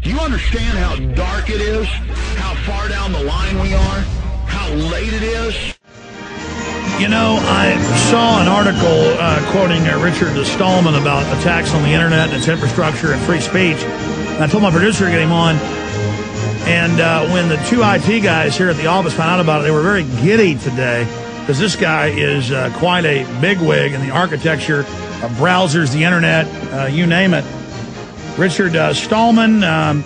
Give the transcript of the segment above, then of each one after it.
Do you understand how dark it is? How far down the line we are? How late it is? You know, I saw an article quoting Richard Stallman about attacks on the internet and its infrastructure and free speech. And I told my producer to get him on. And when the two IT guys here at the office found out about it, they were very giddy today because this guy is quite a bigwig in the architecture of browsers, the internet, you name it. Richard Stallman, GNU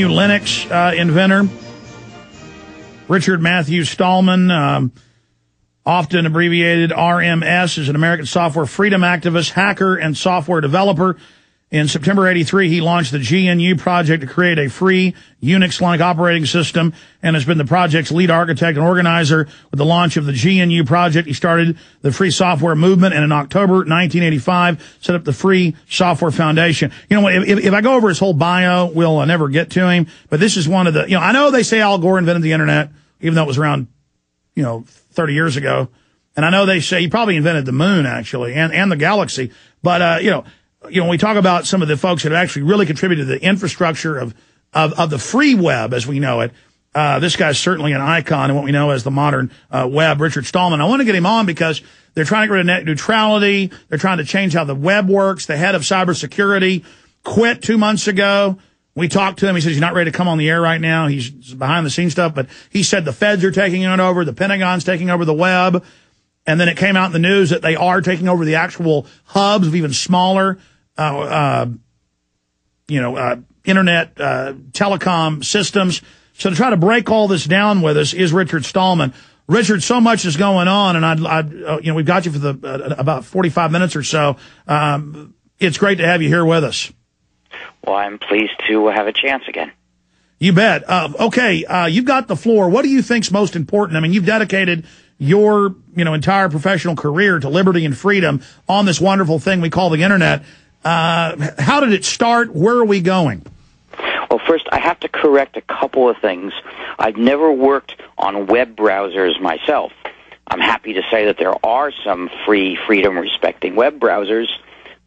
Linux inventor. Richard Matthew Stallman, often abbreviated RMS, is an American software freedom activist, hacker, and software developer. In September '83, he launched the GNU project to create a free Unix-like operating system and has been the project's lead architect and organizer. With the launch of the GNU project, he started the free software movement and in October 1985 set up the Free Software Foundation. You know, if I go over his whole bio, we'll never get to him, but this is one of the, you know, I know they say Al Gore invented the internet, even though it was around, 30 years ago. And I know they say he probably invented the moon, actually, and the galaxy. But, when we talk about some of the folks that have actually really contributed to the infrastructure of the free web as we know it, this guy's certainly an icon in what we know as the modern web, Richard Stallman. I want to get him on because they're trying to get rid of net neutrality. They're trying to change how the web works. The head of cybersecurity quit 2 months ago. We talked to him. He says he's not ready to come on the air right now. He's behind the scenes stuff, but he said the feds are taking it over. The Pentagon's taking over the web. And then it came out in the news that they are taking over the actual hubs of even smaller, internet, telecom systems. So to try to break all this down with us is Richard Stallman. Richard, so much is going on, and we've got you for about 45 minutes or so. It's great to have you here with us. Well, I'm pleased to have a chance again. You bet. Okay, you've got the floor. What do you think's most important? I mean, you've dedicated your, entire professional career to liberty and freedom on this wonderful thing we call the internet. How did it start? Where are we going? Well, first, I have to correct a couple of things. I've never worked on web browsers myself. I'm happy to say that there are some free, freedom-respecting web browsers,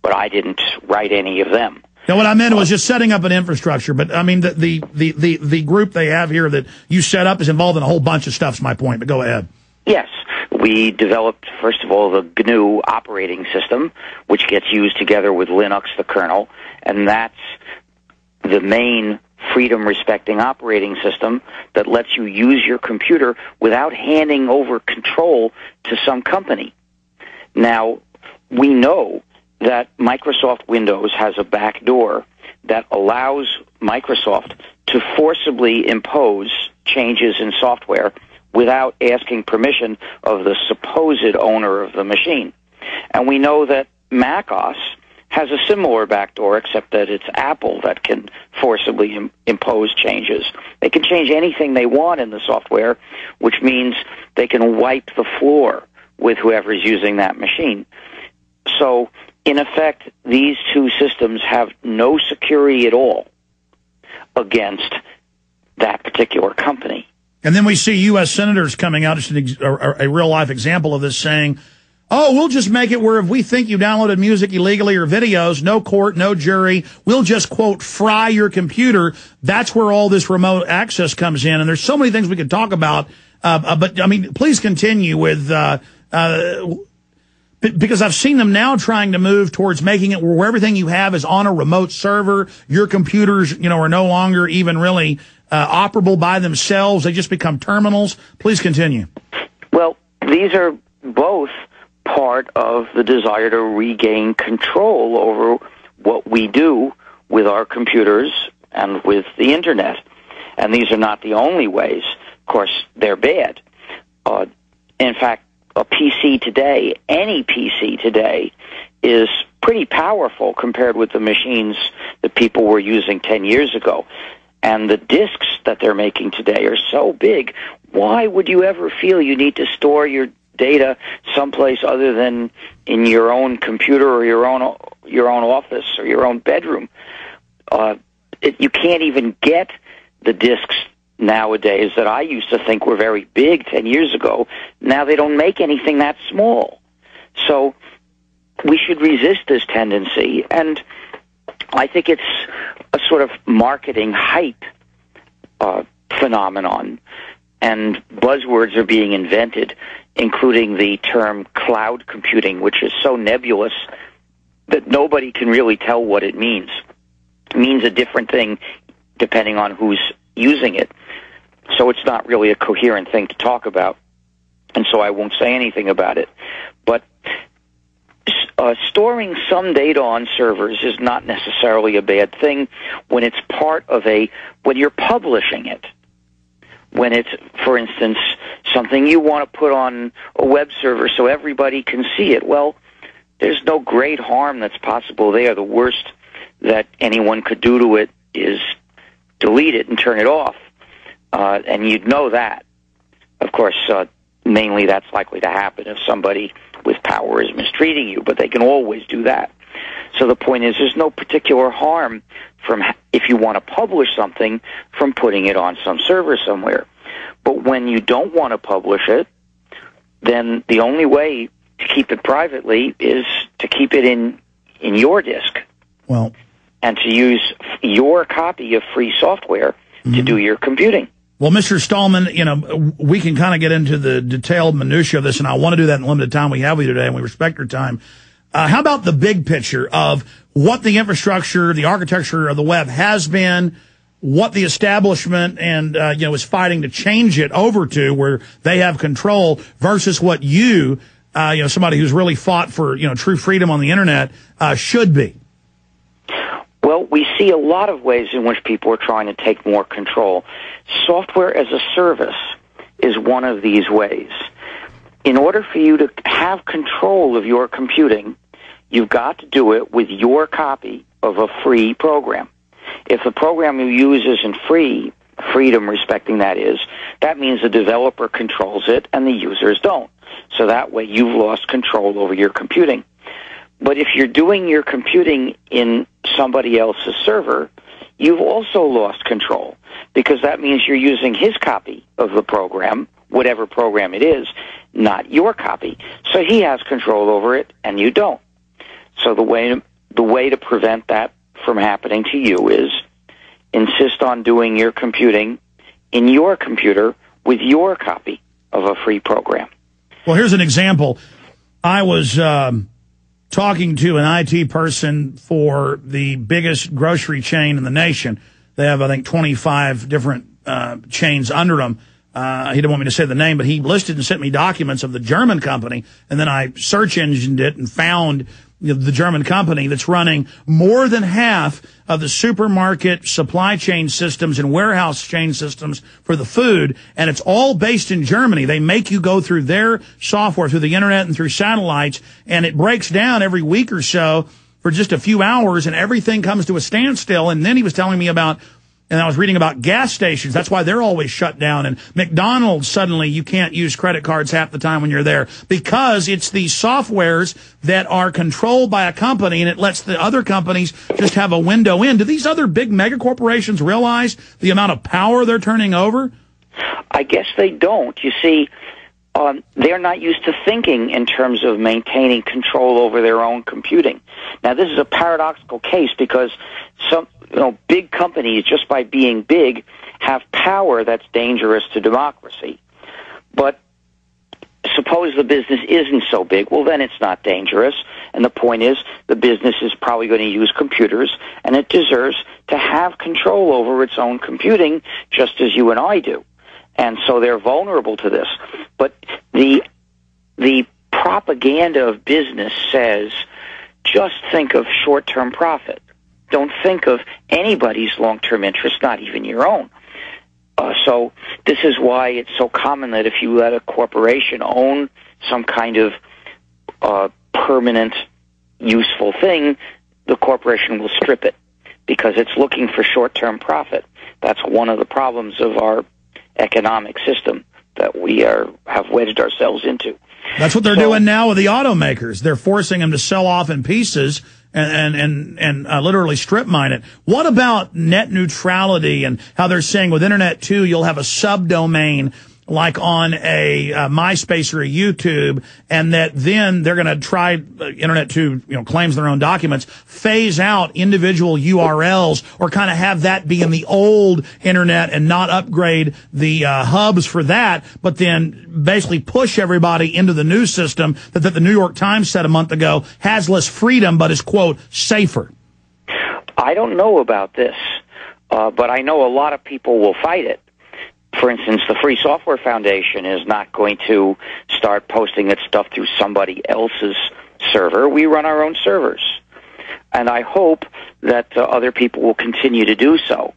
but I didn't write any of them. No, what I meant was just setting up an infrastructure. But I mean, the group they have here that you set up is involved in a whole bunch of stuff. Is my point. But go ahead. Yes, we developed first of all the GNU operating system, which gets used together with Linux, the kernel, and that's the main freedom-respecting operating system that lets you use your computer without handing over control to some company. Now, we know that Microsoft Windows has a backdoor that allows Microsoft to forcibly impose changes in software without asking permission of the supposed owner of the machine. And we know that macOS has a similar backdoor, except that it's Apple that can forcibly impose changes. They can change anything they want in the software, which means they can wipe the floor with whoever's using that machine. So, in effect, these two systems have no security at all against that particular company. And then we see U.S. senators coming out, just a real-life example of this, saying, oh, we'll just make it where if we think you downloaded music illegally or videos, no court, no jury, we'll just, quote, fry your computer. That's where all this remote access comes in. And there's so many things we could talk about. But, I mean, please continue with because I've seen them now trying to move towards making it where everything you have is on a remote server. Your computers, are no longer even really operable by themselves. They just become terminals. Please continue. Well, these are both part of the desire to regain control over what we do with our computers and with the internet. And these are not the only ways. Of course, they're bad. In fact, a PC today, any PC today, is pretty powerful compared with the machines that people were using 10 years ago. And the disks that they're making today are so big, why would you ever feel you need to store your data someplace other than in your own computer or your own office or your own bedroom? You can't even get the disks nowadays that I used to think were very big 10 years ago. Now they don't make anything that small. So we should resist this tendency, and I think it's a sort of marketing hype phenomenon, and buzzwords are being invented, including the term cloud computing, which is so nebulous that nobody can really tell what it means. It means a different thing depending on who's using it. So it's not really a coherent thing to talk about, and so I won't say anything about it. But storing some data on servers is not necessarily a bad thing when it's part of when you're publishing it. When it's, for instance, something you want to put on a web server so everybody can see it. Well, there's no great harm that's possible there. The worst that anyone could do to it is delete it and turn it off. And you'd know that. Of course, mainly that's likely to happen if somebody with power is mistreating you, but they can always do that. So the point is, there's no particular harm from, if you want to publish something, from putting it on some server somewhere. But when you don't want to publish it, then the only way to keep it privately is to keep it in your disk. Well, and to use your copy of free software to do your computing. Well, Mr. Stallman, you know, we can kind of get into the detailed minutia of this, and I want to do that in the limited time we have with you today, and we respect your time. How about the big picture of what the infrastructure, the architecture of the web has been, what the establishment and, is fighting to change it over to where they have control versus what somebody who's really fought for, true freedom on the internet, should be? Well, we see a lot of ways in which people are trying to take more control. Software as a service is one of these ways. In order for you to have control of your computing, you've got to do it with your copy of a free program. If the program you use isn't free, freedom respecting that is, that means the developer controls it and the users don't. So that way you've lost control over your computing. But if you're doing your computing in somebody else's server, you've also lost control, because that means you're using his copy of the program, whatever program it is, not your copy. So he has control over it, and you don't. So the way to prevent that from happening to you is insist on doing your computing in your computer with your copy of a free program. Well, here's an example. I was talking to an IT person for the biggest grocery chain in the nation. They have, I think, 25 different chains under them. He didn't want me to say the name, but he listed and sent me documents of the German company, and then I search engined it and found the German company that's running more than half of the supermarket supply chain systems and warehouse chain systems for the food, and it's all based in Germany. They make you go through their software, through the internet and through satellites, and it breaks down every week or so for just a few hours, and everything comes to a standstill. And then he was telling me about, and I was reading about gas stations. That's why they're always shut down. And McDonald's, suddenly you can't use credit cards half the time when you're there, because it's these softwares that are controlled by a company, and it lets the other companies just have a window in. Do these other big mega corporations realize the amount of power they're turning over? I guess they don't. You see, they're not used to thinking in terms of maintaining control over their own computing. Now, this is a paradoxical case, because some big companies, just by being big, have power that's dangerous to democracy. But suppose the business isn't so big, well, then it's not dangerous. And the point is, the business is probably going to use computers, and it deserves to have control over its own computing, just as you and I do. And so they're vulnerable to this. But the propaganda of business says, just think of short-term profit. Don't think of anybody's long-term interest, not even your own. So this is why it's so common that if you let a corporation own some kind of permanent, useful thing, the corporation will strip it, because it's looking for short-term profit. That's one of the problems of our economic system that we have wedged ourselves into. That's what they're doing now with the automakers. They're forcing them to sell off in pieces and literally strip mine it. What about net neutrality and how they're saying with Internet 2, you'll have a subdomain like on a MySpace or a YouTube, and that then they're going to try internet to, claims their own documents, phase out individual URLs, or kind of have that be in the old internet and not upgrade the hubs for that, but then basically push everybody into the new system that the New York Times said a month ago has less freedom but is, quote, safer. I don't know about this, but I know a lot of people will fight it. For instance, the Free Software Foundation is not going to start posting its stuff through somebody else's server. We run our own servers. And I hope that other people will continue to do so.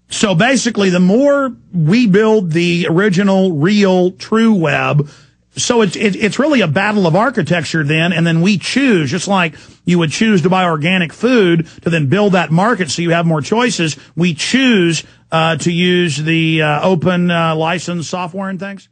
So basically, the more we build the original, real, true web, so it's really a battle of architecture then, and then we choose, just like you would choose to buy organic food to then build that market so you have more choices. We choose to use the open license software and things.